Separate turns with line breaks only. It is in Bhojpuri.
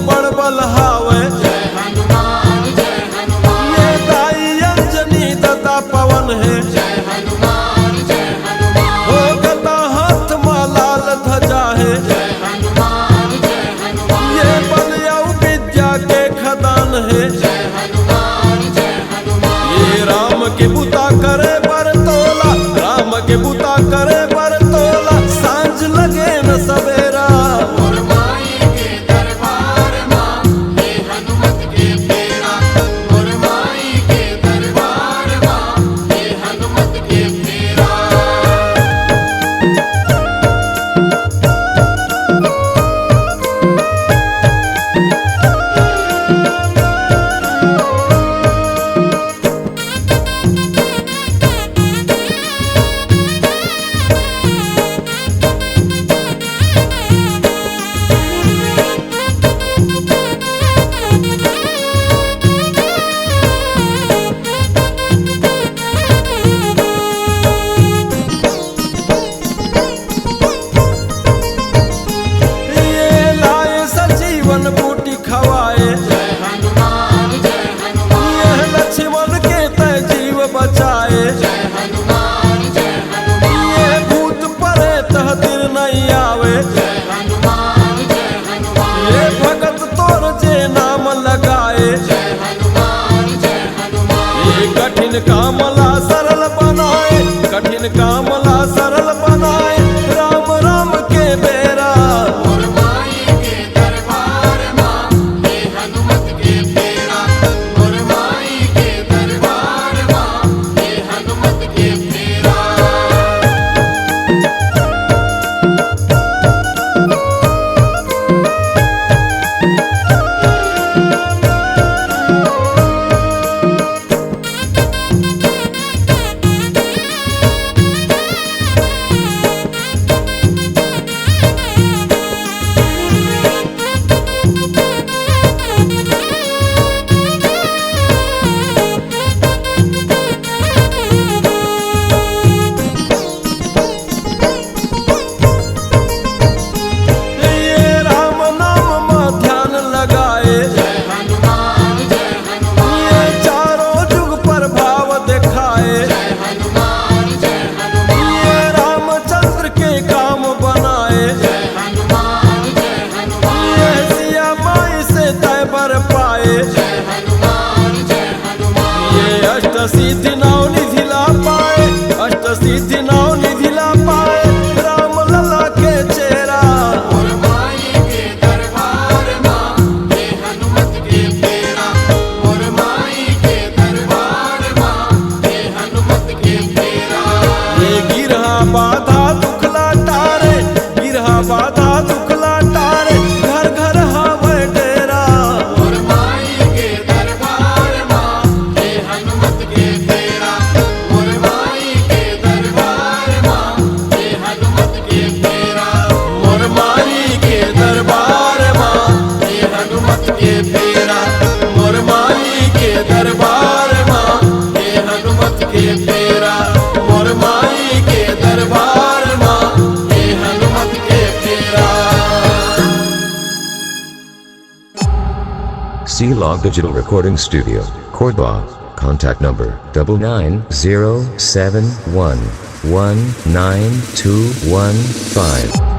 बड़ बलहावे ये दाई अंजनी दत्ता पवन है हो गदा हाथ में लाल ध्वजा है ये बलिया विद्या के खदान है ये राम के बुता करे बरतोला राम के बुता करे बरतोला सांझ लगे न सवेरा बूटी खवाए यह लक्ष्मण के तय जीव बचाए ये भूत परे तहदीर नहीं आवे ये भगत तोर जे नाम लगाए ये कठिन कामला सरल बनाए कठिन कामला सरल बनाए राम राम के बेरा सिद्धि नाव निधि ला पाए अष्ट सिद्धि नाव निधि ला पाए राम लला के चेहरा ये गिरहा बाधा दुखला टारे गिरहा बाधा दुखला टारे घर घर हावे डेरा
C-Log Digital Recording Studio, Cordoba. Contact number 99071192115.